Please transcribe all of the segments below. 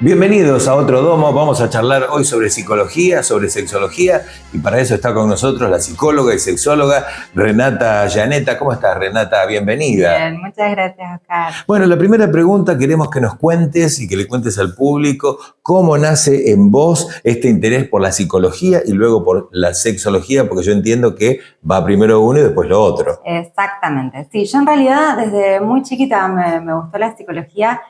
Bienvenidos a otro domo. Vamos a charlar hoy sobre psicología, sobre sexología, y para eso está con nosotros la psicóloga y sexóloga Renata Llaneta. ¿Cómo estás, Renata? Bienvenida. Bien, muchas gracias, Oscar. Bueno, la primera pregunta, queremos que nos cuentes y que le cuentes al público cómo nace en vos este interés por la psicología y luego por la sexología, porque yo entiendo que va primero uno y después lo otro. Exactamente. Sí, yo en realidad desde muy chiquita me gustó la psicología.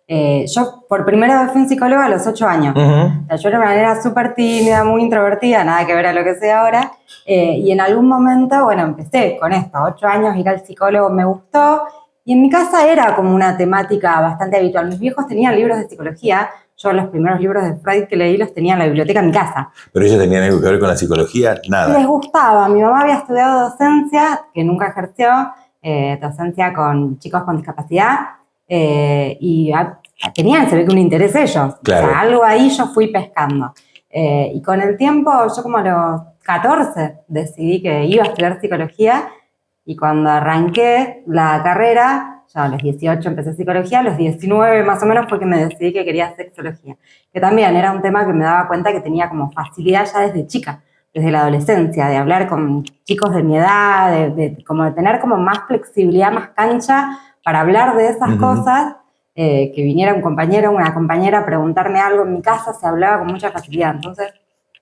Yo por primera vez fui un psicólogo a los 8 años. O sea, yo era una manera súper tímida, muy introvertida, nada que ver a lo que sé ahora. Y en algún momento, bueno, empecé con esto, 8 años, ir al psicólogo me gustó. Y en mi casa era como una temática bastante habitual. Mis viejos tenían libros de psicología. Yo los primeros libros de Freud que leí los tenía en la biblioteca en mi casa. ¿Pero ellos tenían algo que ver con la psicología? Nada. Les gustaba. Mi mamá había estudiado docencia, que nunca ejerció, docencia con chicos con discapacidad. Y tenían, se ve que un interés ellos. Claro. O sea, algo ahí yo fui pescando. Y con el tiempo, yo como a los 14 decidí que iba a estudiar psicología, y cuando arranqué la carrera, ya a los 18 empecé psicología, a los 19 más o menos fue que me decidí que quería sexología, que también era un tema que me daba cuenta que tenía como facilidad ya desde chica, desde la adolescencia, de hablar con chicos de mi edad, como de tener como más flexibilidad, más cancha para hablar de esas cosas, que viniera un compañero o una compañera a preguntarme algo en mi casa, se hablaba con mucha facilidad. Entonces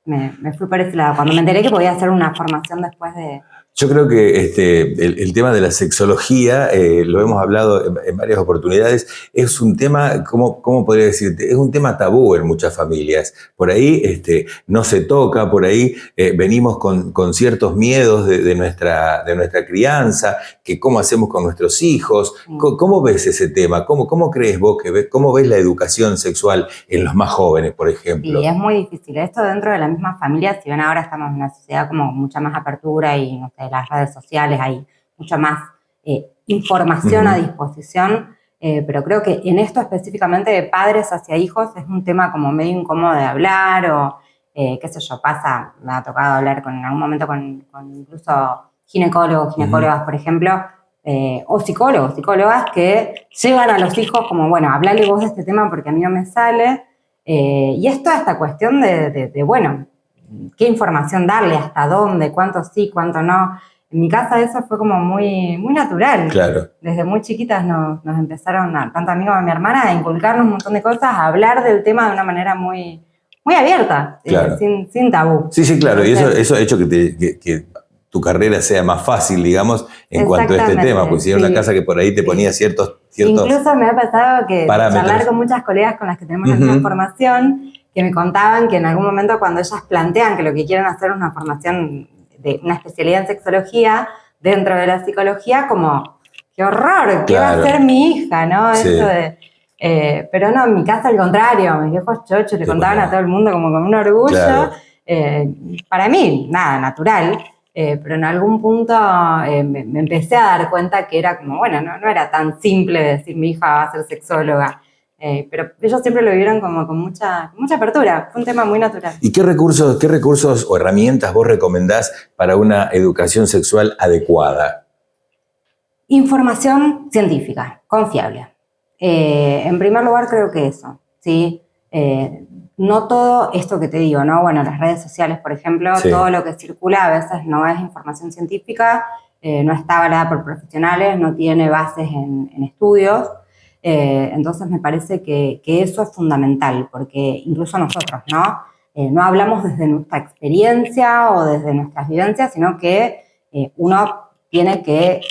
me fui por ese lado. Cuando me enteré que podía hacer una formación después de... Yo creo que el tema de la sexología, lo hemos hablado en varias oportunidades, es un tema, ¿cómo podría decirte? Es un tema tabú en muchas familias. Por ahí no se toca, por ahí venimos con ciertos miedos de nuestra crianza, que cómo hacemos con nuestros hijos. ¿Cómo ves ese tema? ¿Cómo crees vos cómo ves la educación sexual en los más jóvenes, por ejemplo? Sí, es muy difícil. Esto dentro de la misma familia, si bien ahora estamos en una sociedad como mucha más apertura y no sé, las redes sociales hay mucha más información a disposición, pero creo que en esto específicamente de padres hacia hijos es un tema como medio incómodo de hablar o qué sé yo, me ha tocado hablar en algún momento con incluso ginecólogos, ginecólogas, por ejemplo, o psicólogos, psicólogas que llevan a los hijos como, bueno, hablale vos de este tema porque a mí no me sale. Y es toda esta cuestión de, bueno, qué información darle, hasta dónde, cuánto sí, cuánto no. En mi casa eso fue como muy, muy natural. Claro. Desde muy chiquitas nos empezaron, tanto a mí como a mi hermana, a inculcarnos un montón de cosas, a hablar del tema de una manera muy, muy abierta, claro. Sin tabú. Sí, claro. Entonces, Y eso ha hecho que tu carrera sea más fácil, digamos, en cuanto a este tema, porque si era una casa que por ahí te ponía ciertos incluso me ha pasado que parámetros. Charlar con muchas colegas con las que tenemos la misma formación, que me contaban que en algún momento cuando ellas plantean que lo que quieren hacer es una formación de una especialidad en sexología dentro de la psicología, como, qué horror, ¿qué va a hacer mi hija? ¿No? Sí. Esto pero no, en mi casa al contrario, mis viejos chochos le contaban a todo el mundo como con un orgullo. Claro. Para mí, nada, natural. Pero en algún punto me empecé a dar cuenta que era como, bueno, no era tan simple decir mi hija va a ser sexóloga, pero ellos siempre lo vieron como con mucha apertura, fue un tema muy natural. ¿Y qué recursos o herramientas vos recomendás para una educación sexual adecuada? Información científica, confiable. En primer lugar creo que eso, ¿sí? No todo esto que te digo, ¿no? Bueno, las redes sociales, por ejemplo, sí. Todo lo que circula a veces no es información científica, no está avalada por profesionales, no tiene bases en estudios. Entonces me parece que eso es fundamental, porque incluso nosotros, ¿no? No hablamos desde nuestra experiencia o desde nuestras vivencias, sino que uno tiene que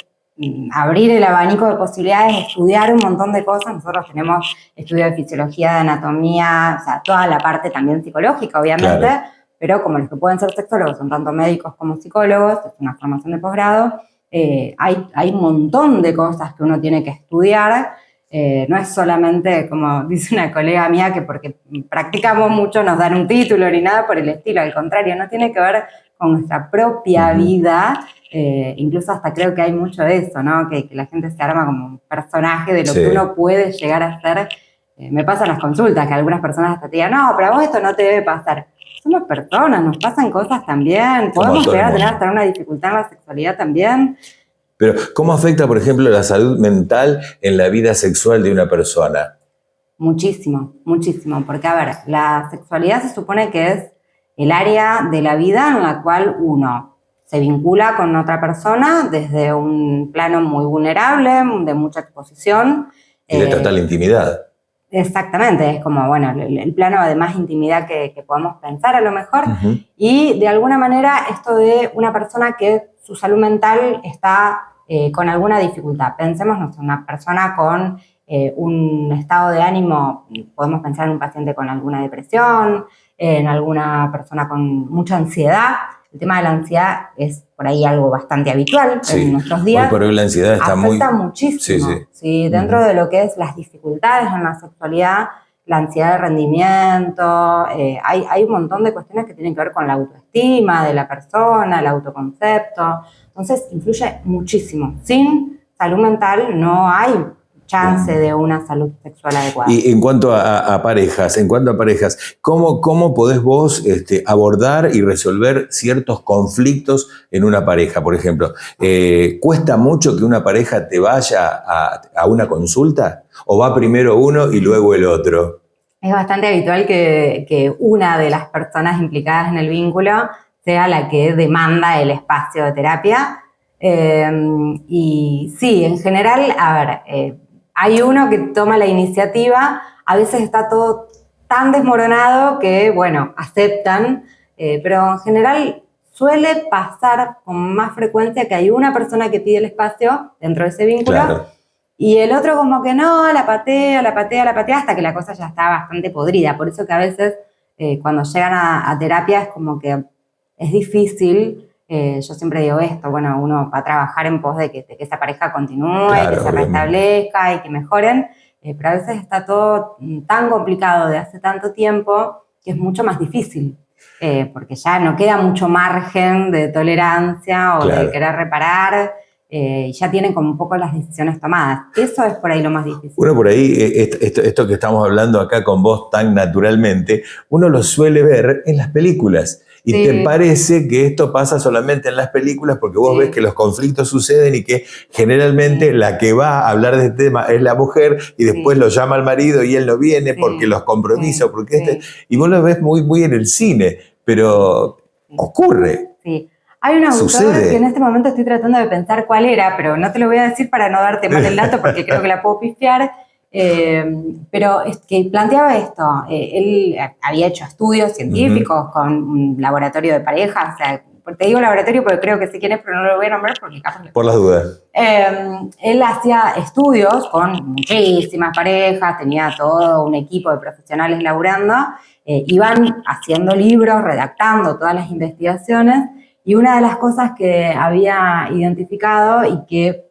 abrir el abanico de posibilidades, estudiar un montón de cosas. Nosotros tenemos estudio de fisiología, de anatomía, o sea, toda la parte también psicológica, obviamente, claro. Pero como los que pueden ser sexólogos son tanto médicos como psicólogos, es una formación de posgrado, hay un montón de cosas que uno tiene que estudiar. No es solamente, como dice una colega mía, que porque practicamos mucho nos dan un título ni nada por el estilo, al contrario, no tiene que ver con nuestra propia vida. Incluso hasta creo que hay mucho de eso, ¿no? Que la gente se arma como un personaje de lo que uno puede llegar a hacer. Me pasan las consultas, que algunas personas hasta te digan, no, pero a vos esto no te debe pasar. Somos personas, nos pasan cosas también, podemos llegar a tener hasta una dificultad en la sexualidad también. Pero, ¿cómo afecta, por ejemplo, la salud mental en la vida sexual de una persona? Muchísimo, muchísimo. Porque, a ver, la sexualidad se supone que es el área de la vida en la cual uno se vincula con otra persona desde un plano muy vulnerable, de mucha exposición. Y de total intimidad. Exactamente, es como, bueno, el plano de más intimidad que podemos pensar a lo mejor. Y de alguna manera esto de una persona que su salud mental está con alguna dificultad. Pensemos en una persona con un estado de ánimo, podemos pensar en un paciente con alguna depresión, en alguna persona con mucha ansiedad. El tema de la ansiedad es por ahí algo bastante habitual en nuestros días. Hoy por hoy la ansiedad está afecta muchísimo. Sí, dentro de lo que es las dificultades en la sexualidad, la ansiedad de rendimiento, hay un montón de cuestiones que tienen que ver con la autoestima de la persona, el autoconcepto. Entonces, influye muchísimo. Sin salud mental no hay chance de una salud sexual adecuada. Y en cuanto a parejas, ¿cómo podés vos abordar y resolver ciertos conflictos en una pareja? Por ejemplo, ¿cuesta mucho que una pareja te vaya a una consulta? ¿O va primero uno y luego el otro? Es bastante habitual que una de las personas implicadas en el vínculo sea la que demanda el espacio de terapia. Y sí, en general, a ver, hay uno que toma la iniciativa, a veces está todo tan desmoronado que, bueno, aceptan, pero en general suele pasar con más frecuencia que hay una persona que pide el espacio dentro de ese vínculo. Claro. Y el otro como que no, la patea, hasta que la cosa ya está bastante podrida. Por eso que a veces cuando llegan a terapia es como que es difícil. Yo siempre digo esto, bueno, uno va a trabajar en pos de que esa pareja continúe, claro, que se restablezca y que mejoren, pero a veces está todo tan complicado de hace tanto tiempo que es mucho más difícil, porque ya no queda mucho margen de tolerancia o claro, de querer reparar. Ya tienen como un poco las decisiones tomadas. Eso es por ahí lo más difícil. Uno por ahí, esto que estamos hablando acá con vos tan naturalmente, uno lo suele ver en las películas. Y sí, te parece que esto pasa solamente en las películas porque vos ves que los conflictos suceden y que generalmente la que va a hablar de este tema es la mujer y después lo llama al marido y él no viene porque los compromisos, porque y vos lo ves muy, muy en el cine, pero ocurre. Sí. Hay un autor que en este momento estoy tratando de pensar cuál era, pero no te lo voy a decir para no darte mal el dato porque creo que la puedo pifiar. Pero es que planteaba esto, él había hecho estudios científicos con un laboratorio de parejas, o sea, te digo laboratorio porque creo que sé quién es, pero no lo voy a nombrar porque capaz... Por las dudas. Él hacía estudios con muchísimas parejas, tenía todo un equipo de profesionales laburando, iban haciendo libros, redactando todas las investigaciones, y una de las cosas que había identificado y que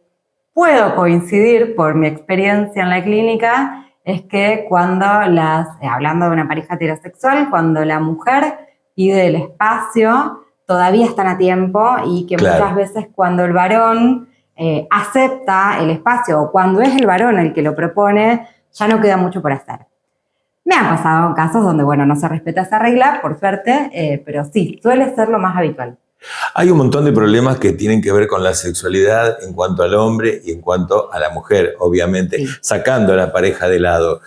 puedo coincidir por mi experiencia en la clínica es que cuando hablando de una pareja heterosexual, cuando la mujer pide el espacio, todavía están a tiempo y que muchas veces cuando el varón acepta el espacio o cuando es el varón el que lo propone, ya no queda mucho por hacer. Me han pasado casos donde, bueno, no se respeta esa regla, por suerte, pero sí, suele ser lo más habitual. Hay un montón de problemas que tienen que ver con la sexualidad en cuanto al hombre y en cuanto a la mujer, obviamente, sacando a la pareja de lado.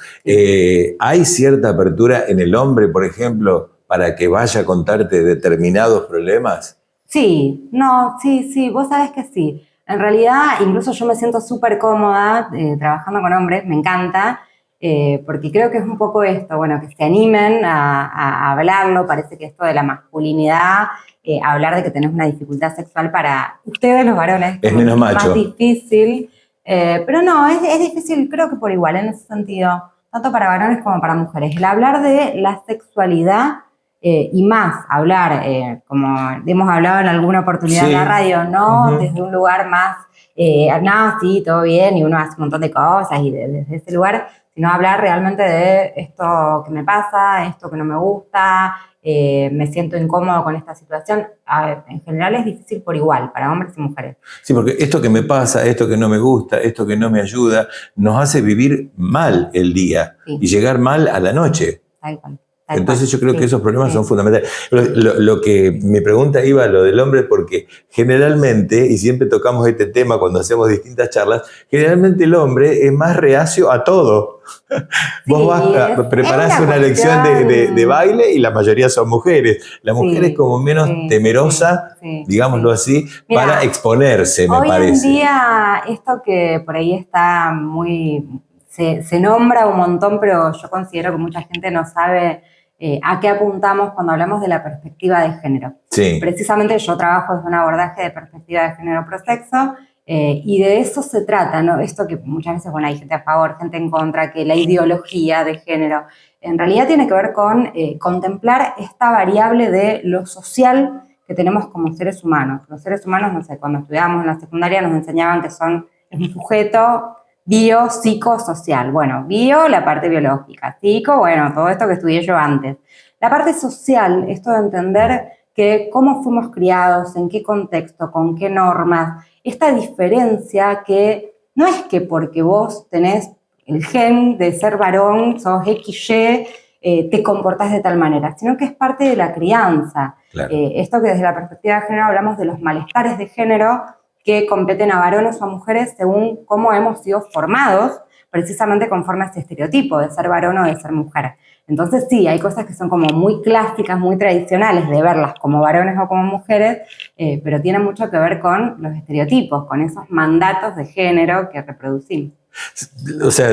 ¿Hay cierta apertura en el hombre, por ejemplo, para que vaya a contarte determinados problemas? Sí, vos sabés que sí. En realidad, incluso yo me siento súper cómoda trabajando con hombres, me encanta, porque creo que es un poco esto, bueno, que se animen a hablarlo, parece que esto de la masculinidad... hablar de que tenés una dificultad sexual para ustedes los varones es menos macho. Más difícil, pero no, es difícil creo que por igual en ese sentido, tanto para varones como para mujeres. El hablar de la sexualidad y más hablar, como hemos hablado en alguna oportunidad en la radio, no desde un lugar más, no, sí, todo bien y uno hace un montón de cosas y desde ese lugar, sino hablar realmente de esto que me pasa, esto que no me gusta, me siento incómodo con esta situación. En general es difícil por igual, para hombres y mujeres. Sí, porque esto que me pasa, esto que no me gusta, esto que no me ayuda, nos hace vivir mal el día y llegar mal a la noche. Tal cual. Entonces yo creo que esos problemas son fundamentales. Lo que mi pregunta iba a lo del hombre, porque generalmente, y siempre tocamos este tema cuando hacemos distintas charlas, generalmente el hombre es más reacio a todo. Vos preparás una lección de baile y la mayoría son mujeres. La mujer es como menos temerosa, digámoslo así, mira, para exponerse, me parece. Hoy en día, esto que por ahí está muy... Se nombra un montón, pero yo considero que mucha gente no sabe a qué apuntamos cuando hablamos de la perspectiva de género. Sí. Precisamente yo trabajo desde un abordaje de perspectiva de género prosexo y de eso se trata, ¿no? Esto que muchas veces, bueno, hay gente a favor, gente en contra, que la ideología de género en realidad tiene que ver con contemplar esta variable de lo social que tenemos como seres humanos. Los seres humanos, no sé, cuando estudiábamos en la secundaria nos enseñaban que es un sujeto bio, psicosocial. Bueno, bio, la parte biológica. Psico, bueno, todo esto que estudié yo antes. La parte social, esto de entender que cómo fuimos criados, en qué contexto, con qué normas, esta diferencia que no es que porque vos tenés el gen de ser varón, sos XY, te comportás de tal manera, sino que es parte de la crianza. Claro. Esto que desde la perspectiva de género hablamos de los malestares de género que competen a varones o a mujeres según cómo hemos sido formados, precisamente conforme a ese estereotipo de ser varón o de ser mujer. Entonces sí, hay cosas que son como muy clásicas, muy tradicionales de verlas como varones o como mujeres, pero tienen mucho que ver con los estereotipos, con esos mandatos de género que reproducimos. O sea,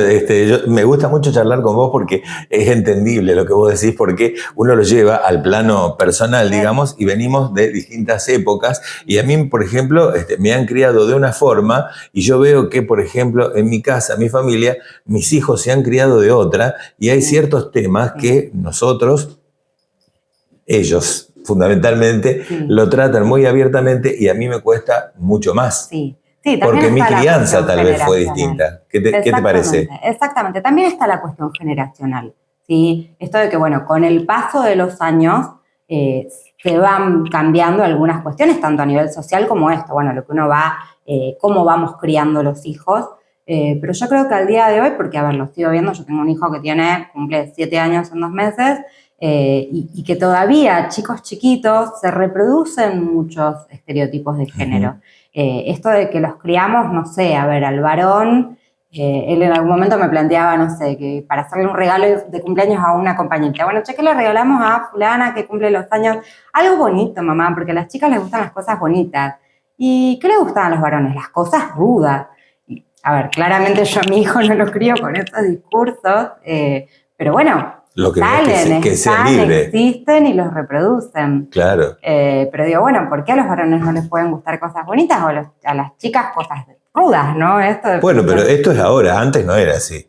me gusta mucho charlar con vos porque es entendible lo que vos decís, porque uno lo lleva al plano personal, digamos, y venimos de distintas épocas. Y a mí, por ejemplo, me han criado de una forma y yo veo que, por ejemplo, en mi casa, mi familia, mis hijos se han criado de otra y hay ciertos temas que nosotros, ellos fundamentalmente, lo tratan muy abiertamente y a mí me cuesta mucho más. Sí. Sí, porque mi crianza tal vez fue distinta. ¿Qué te parece? Exactamente. También está la cuestión generacional, ¿sí? Esto de que, bueno, con el paso de los años se van cambiando algunas cuestiones, tanto a nivel social como esto. Bueno, lo que uno va, cómo vamos criando los hijos. Pero yo creo que al día de hoy, porque, a ver, lo sigo viendo, yo tengo un hijo que cumple 7 años en 2 meses, y que todavía, chicos chiquitos, se reproducen muchos estereotipos de género. Esto de que los criamos, no sé, a ver, al varón, él en algún momento me planteaba, no sé, que para hacerle un regalo de cumpleaños a una compañerita, bueno, che, que le regalamos a fulana que cumple los años, algo bonito, mamá, porque a las chicas les gustan las cosas bonitas. ¿Y qué le gustan a los varones? Las cosas rudas. Y, a ver, claramente yo a mi hijo no lo crío con esos discursos, pero bueno, lo que salen, que sea libre. Existen y los reproducen. Claro. Pero digo, bueno, ¿por qué a los varones no les pueden gustar cosas bonitas o a las chicas cosas rudas, no? Bueno, pero esto es ahora, antes no era así.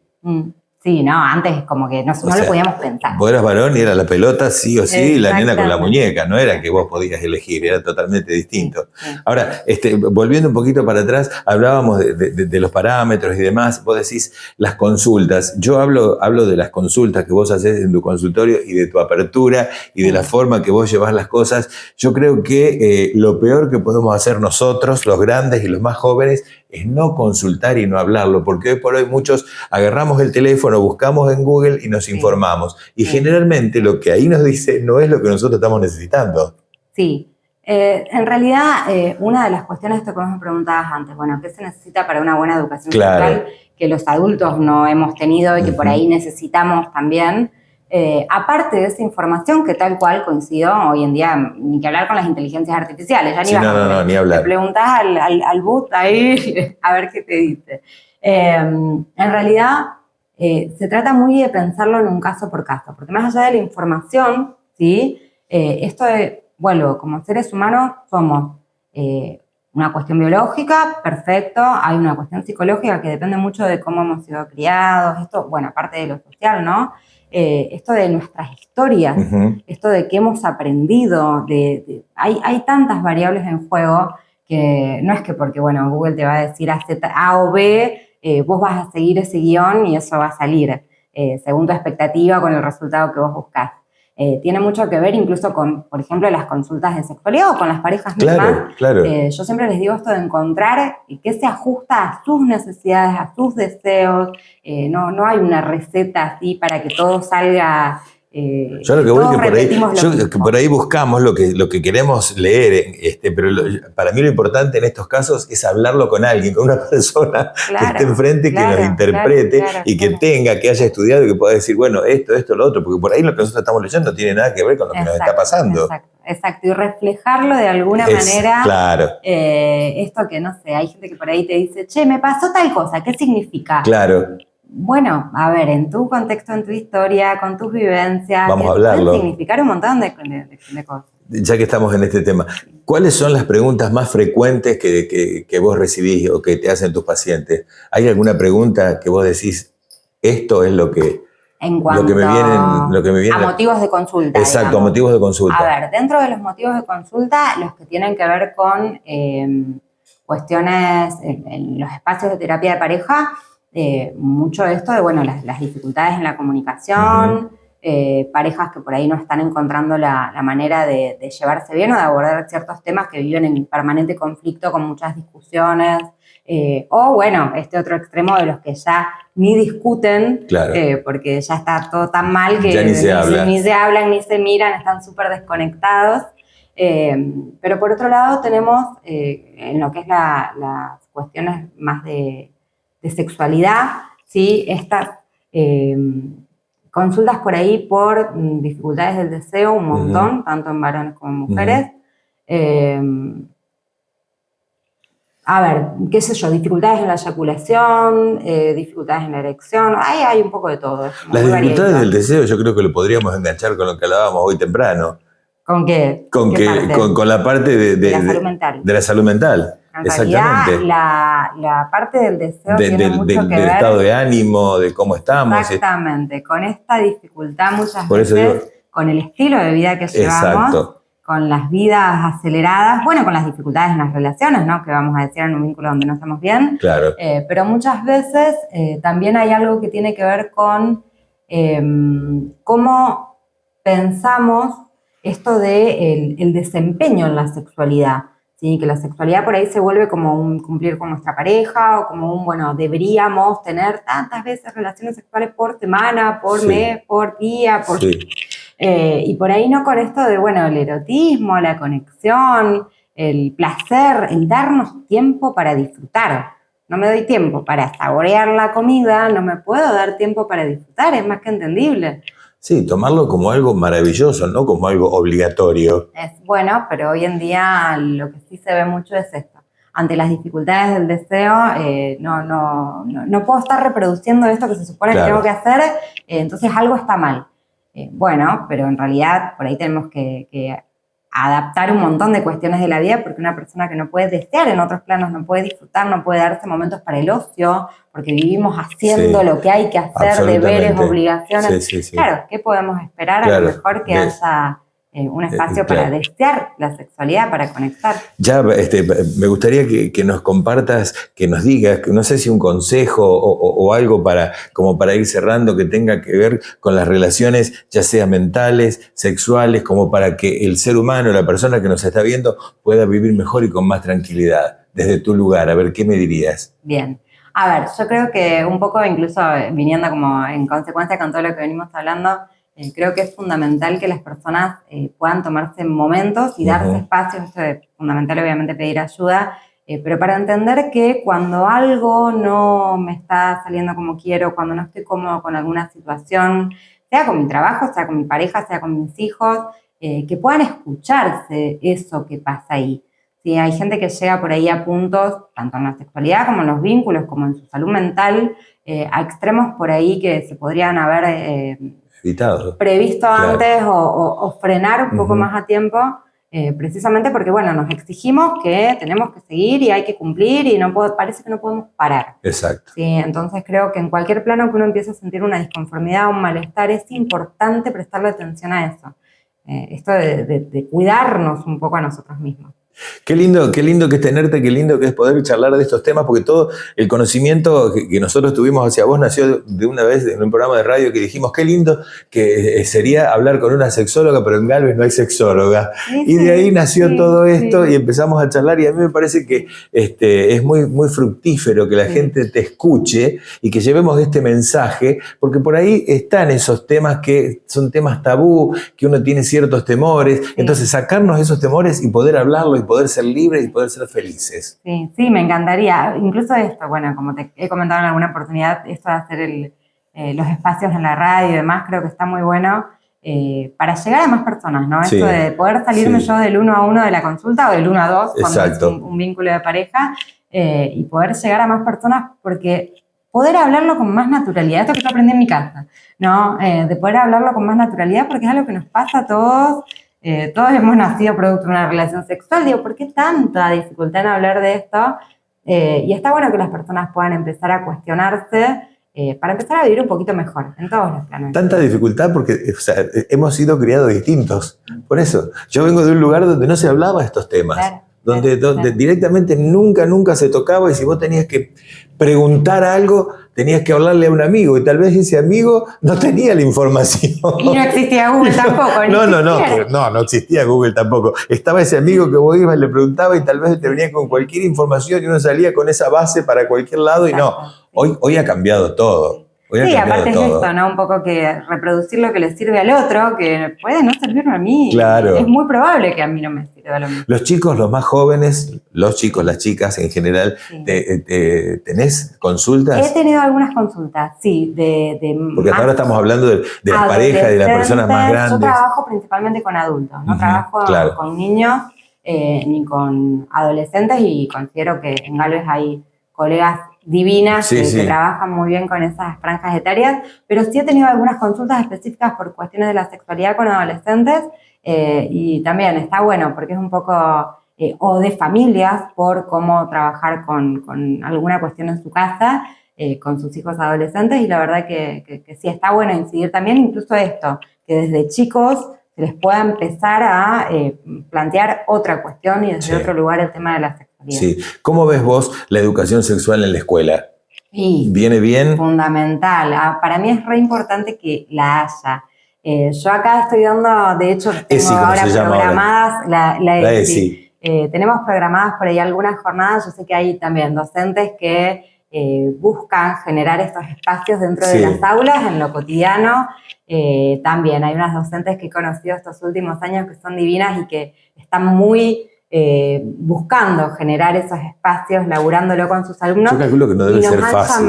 Sí, no, antes como que no lo podíamos pensar. Vos eras varón y era la pelota sí o sí y la nena con la muñeca, no era que vos podías elegir, era totalmente distinto. Sí. Ahora, volviendo un poquito para atrás, hablábamos de los parámetros y demás, vos decís las consultas, yo hablo de las consultas que vos haces en tu consultorio y de tu apertura y de la forma que vos llevas las cosas. Yo creo que lo peor que podemos hacer nosotros, los grandes y los más jóvenes, es no consultar y no hablarlo, porque hoy por hoy muchos agarramos el teléfono, buscamos en Google y nos informamos. Y generalmente lo que ahí nos dice no es lo que nosotros estamos necesitando. Sí. En realidad, una de las cuestiones que vos me preguntabas antes, bueno, ¿qué se necesita para una buena educación sexual que los adultos no hemos tenido y que por ahí necesitamos también? Aparte de esa información que tal cual coincido hoy en día, ni que hablar con las inteligencias artificiales, ya ni ni hablar. Le preguntás al bot ahí a ver qué te dice. En realidad, se trata muy de pensarlo en un caso por caso, porque más allá de la información, ¿sí? Esto de, vuelvo, como seres humanos somos una cuestión biológica, perfecto, hay una cuestión psicológica que depende mucho de cómo hemos sido criados, esto, bueno, aparte de lo social, ¿no? Esto de nuestras historias, esto de qué hemos aprendido, hay tantas variables en juego que no es que porque, bueno, Google te va a decir A o B, vos vas a seguir ese guión y eso va a salir según tu expectativa con el resultado que vos buscás. Tiene mucho que ver incluso con, por ejemplo, las consultas de sexualidad o con las parejas mismas. Claro. Yo siempre les digo esto de encontrar qué se ajusta a sus necesidades, a sus deseos. No hay una receta así para que todo salga Yo lo que voy es que por ahí buscamos lo que queremos leer, pero para mí lo importante en estos casos es hablarlo con alguien, con una persona que esté enfrente, que nos interprete y que que haya estudiado y que pueda decir, bueno, esto, lo otro, porque por ahí lo que nosotros estamos leyendo no tiene nada que ver con lo que nos está pasando. Exacto, y reflejarlo de alguna manera. Claro. Esto que, no sé, hay gente que por ahí te dice, che, me pasó tal cosa, ¿qué significa? Claro. Bueno, a ver, en tu contexto, en tu historia, con tus vivencias, vamos a hablarlo. Pueden significar un montón de cosas. Ya que estamos en este tema, ¿cuáles son las preguntas más frecuentes que vos recibís o que te hacen tus pacientes? ¿Hay alguna pregunta que vos decís, esto es lo que me viene a motivos de consulta? Exacto, digamos. A motivos de consulta. A ver, dentro de los motivos de consulta, los que tienen que ver con cuestiones en los espacios de terapia de pareja, mucho de esto de, bueno, las dificultades en la comunicación, parejas que por ahí no están encontrando la manera de llevarse bien o de abordar ciertos temas que viven en permanente conflicto con muchas discusiones, o bueno, este otro extremo de los que ya ni discuten, claro. Porque ya está todo tan mal que ya ni se hablan, ni se miran, están súper desconectados. Pero por otro lado tenemos en lo que es las cuestiones más de sexualidad, ¿sí? Estas consultas por ahí por dificultades del deseo, un montón, tanto en varones como en mujeres. A ver, qué sé yo, dificultades en la eyaculación, dificultades en la erección, hay un poco de todo. Las dificultades del deseo yo creo que lo podríamos enganchar con lo que hablábamos hoy temprano. ¿Con qué? Con la parte de la salud mental. De la salud mental. En exactamente. La parte del deseo tiene mucho que ver. Del estado de ánimo, de cómo estamos. Exactamente, con esta dificultad muchas veces, con el estilo de vida que llevamos, exacto. Con las vidas aceleradas, bueno, con las dificultades en las relaciones, ¿no? Que vamos a decir en un vínculo donde no estamos bien. Claro. Pero muchas veces también hay algo que tiene que ver con cómo pensamos esto de el desempeño en la sexualidad. ¿Sí? Que la sexualidad por ahí se vuelve como un cumplir con nuestra pareja o como un, bueno, deberíamos tener tantas veces relaciones sexuales por semana, por mes, por día, por... Sí. Y por ahí no con esto de, bueno, el erotismo, la conexión, el placer, el darnos tiempo para disfrutar. No me doy tiempo para saborear la comida, no me puedo dar tiempo para disfrutar, es más que entendible. Sí, tomarlo como algo maravilloso, no como algo obligatorio. Es bueno, pero hoy en día lo que sí se ve mucho es esto. Ante las dificultades del deseo, no puedo estar reproduciendo esto que se supone que tengo que hacer, entonces algo está mal. Bueno, pero en realidad por ahí tenemos que adaptar un montón de cuestiones de la vida, porque una persona que no puede desear en otros planos, no puede disfrutar, no puede darse momentos para el ocio, porque vivimos haciendo lo que hay que hacer, deberes, obligaciones. Sí. Claro, ¿qué podemos esperar? A lo mejor que haya un espacio para desear la sexualidad, para conectar. Ya, me gustaría que nos compartas, que nos digas, que no sé si un consejo o algo como para ir cerrando que tenga que ver con las relaciones, ya sea mentales, sexuales, como para que el ser humano, la persona que nos está viendo, pueda vivir mejor y con más tranquilidad. Desde tu lugar, a ver, ¿qué me dirías? Bien. A ver, yo creo que un poco, incluso viniendo como en consecuencia con todo lo que venimos hablando, creo que es fundamental que las personas puedan tomarse momentos y darse espacios. Esto es fundamental, obviamente, pedir ayuda, pero para entender que cuando algo no me está saliendo como quiero, cuando no estoy cómodo con alguna situación, sea con mi trabajo, sea con mi pareja, sea con mis hijos, que puedan escucharse eso que pasa ahí. Sí, hay gente que llega por ahí a puntos, tanto en la sexualidad como en los vínculos, como en su salud mental, a extremos por ahí que se podrían haber previsto antes o frenar un poco más a tiempo, precisamente porque, bueno, nos exigimos que tenemos que seguir y hay que cumplir y parece que no podemos parar. Exacto. Sí, entonces creo que en cualquier plano que uno empiece a sentir una disconformidad o un malestar, es importante prestarle atención a eso. Esto de cuidarnos un poco a nosotros mismos. Qué lindo que es tenerte, qué lindo que es poder charlar de estos temas, porque todo el conocimiento que nosotros tuvimos hacia vos nació de una vez en un programa de radio que dijimos, qué lindo que sería hablar con una sexóloga, pero en Galvez no hay sexóloga. Sí, y de ahí nació todo esto y empezamos a charlar, y a mí me parece que es muy, muy fructífero que la gente te escuche y que llevemos este mensaje, porque por ahí están esos temas que son temas tabú, que uno tiene ciertos temores, entonces sacarnos esos temores y poder hablarlo y poder ser libres y poder ser felices. Sí, me encantaría. Incluso esto, bueno, como te he comentado en alguna oportunidad, esto de hacer los espacios en la radio y demás, creo que está muy bueno para llegar a más personas, ¿no? Esto de poder salirme yo del 1 a 1 de la consulta o del 1 a 2 cuando es un vínculo de pareja y poder llegar a más personas, porque poder hablarlo con más naturalidad, esto que yo aprendí en mi casa, ¿no? De poder hablarlo con más naturalidad, porque es algo que nos pasa a todos. Todos hemos nacido producto de una relación sexual. Digo, ¿por qué tanta dificultad en hablar de esto? Y está bueno que las personas puedan empezar a cuestionarse para empezar a vivir un poquito mejor en todos los planos. Tanta dificultad porque hemos sido criados distintos. Por eso, yo vengo de un lugar donde no se hablaba de estos temas. Claro. Donde directamente nunca se tocaba, y si vos tenías que preguntar algo, tenías que hablarle a un amigo, y tal vez ese amigo no tenía la información. Y no existía Google tampoco. No existía Google tampoco. Estaba ese amigo que vos ibas y le preguntabas, y tal vez te venía con cualquier información y uno salía con esa base para cualquier lado. Exacto. Y no, hoy ha cambiado todo. Sí, aparte es esto, ¿no? Un poco que reproducir lo que le sirve al otro, que puede no servirme a mí. Claro. Es muy probable que a mí no me sirva lo mismo. Los chicos, los más jóvenes, los chicos, las chicas en general, ¿tenés consultas? He tenido algunas consultas, sí. Porque ahora estamos hablando de la pareja, de las personas más grandes. Yo trabajo principalmente con adultos, no trabajo con niños ni con adolescentes, y considero que en Galvez hay colegas divinas que trabajan muy bien con esas franjas etarias, pero sí he tenido algunas consultas específicas por cuestiones de la sexualidad con adolescentes, y también está bueno porque es un poco, o de familias, por cómo trabajar con alguna cuestión en su casa, con sus hijos adolescentes, y la verdad que sí está bueno incidir también incluso esto, que desde chicos se les pueda empezar a plantear otra cuestión y desde otro lugar el tema de la sexualidad. Sí. ¿Cómo ves vos la educación sexual en la escuela? ¿Viene bien? Fundamental. Para mí es re importante que la haya. Yo acá estoy dando, de hecho, tengo ahora programadas la ESI. Tenemos programadas por ahí algunas jornadas. Yo sé que hay también docentes que buscan generar estos espacios dentro de las aulas, en lo cotidiano. También hay unas docentes que he conocido estos últimos años que son divinas y que están muy buscando generar esos espacios, laburándolo con sus alumnos. Yo calculo que no debe ser fácil.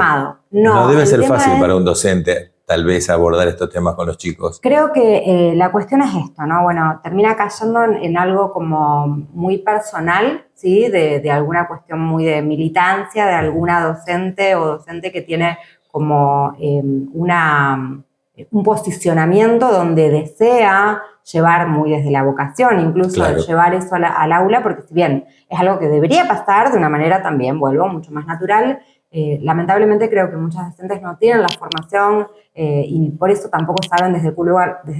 No debe ser fácil para un docente, tal vez, abordar estos temas con los chicos. Creo que la cuestión es esto, ¿no? Bueno, termina cayendo en algo como muy personal, ¿sí? De alguna cuestión muy de militancia, de alguna docente o docente que tiene como un posicionamiento donde desea llevar muy desde la vocación, incluso llevar eso al aula, porque si bien es algo que debería pasar de una manera también, mucho más natural, lamentablemente creo que muchos docentes no tienen la formación y por eso tampoco saben desde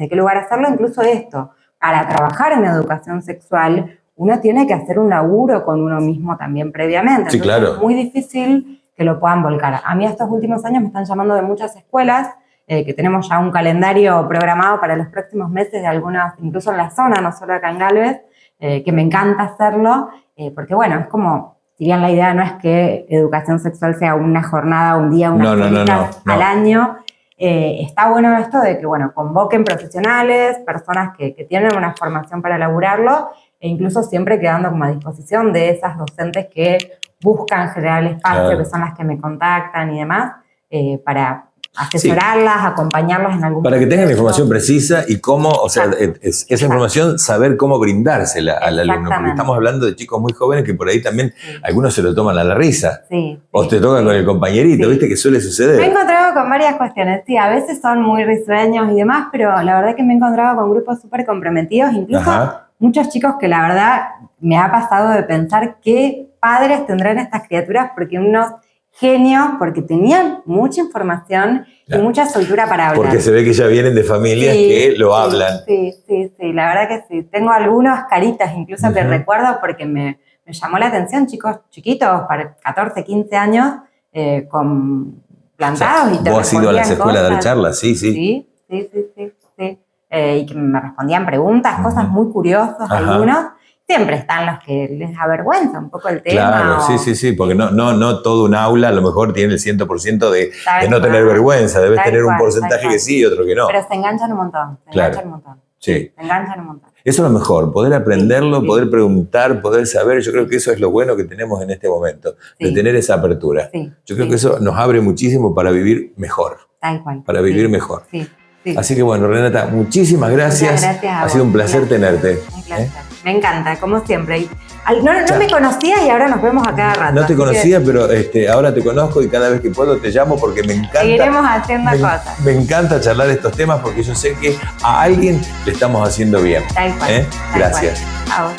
qué lugar hacerlo. Incluso esto, para trabajar en educación sexual, uno tiene que hacer un laburo con uno mismo también previamente. Sí, entonces es muy difícil que lo puedan volcar. A mí estos últimos años me están llamando de muchas escuelas, que tenemos ya un calendario programado para los próximos meses de algunas, incluso en la zona, no solo acá en Galvez, que me encanta hacerlo, porque bueno, es como, si bien la idea no es que educación sexual sea una jornada, un día, unas horitas al año, está bueno esto de que, bueno, convoquen profesionales, personas que tienen una formación para elaborarlo, e incluso siempre quedando como a disposición de esas docentes que buscan generar el espacio, que son las que me contactan y demás, para asesorarlas, acompañarlas en algún para que tengan la información precisa y cómo, o sea, esa información, saber cómo brindársela al alumno. Porque estamos hablando de chicos muy jóvenes que por ahí también algunos se lo toman a la risa. O te tocan con el compañerito, ¿viste? Que suele suceder. Me he encontrado con varias cuestiones. Sí, a veces son muy risueños y demás, pero la verdad que me he encontrado con grupos súper comprometidos, incluso muchos chicos que la verdad me ha pasado de pensar qué padres tendrán estas criaturas, porque unos genios porque tenían mucha información y mucha soltura para hablar. Porque se ve que ya vienen de familias que lo hablan. Sí, la verdad que sí. Tengo algunas caritas incluso que recuerdo porque me llamó la atención, chicos chiquitos, para 14, 15 años, con plantados, y te vos has ido a las escuelas cosas. a dar charlas, sí. Sí. Y que me respondían preguntas, cosas muy curiosas algunos. Siempre están los que les avergüenza un poco el tema. Claro, sí, porque no todo un aula a lo mejor tiene el 100% de no tener vergüenza, debes tener un porcentaje que sí y otro que no. Pero se enganchan un montón, Sí. Se enganchan un montón. Eso es lo mejor, poder aprenderlo, poder preguntar, poder saber. Yo creo que eso es lo bueno que tenemos en este momento, de tener esa apertura. Yo creo que eso nos abre muchísimo para vivir mejor. Tal cual. Para vivir mejor. Sí. Así que bueno, Renata, muchísimas gracias. Muchas gracias a vos. Ha sido un placer tenerte. Un placer. Me encanta, como siempre. No me conocía y ahora nos vemos a cada rato. No te conocía, pero ahora te conozco y cada vez que puedo te llamo porque me encanta. Seguiremos haciendo cosas. Me encanta charlar estos temas porque yo sé que a alguien le estamos haciendo bien. Tal cual. Gracias. A vos.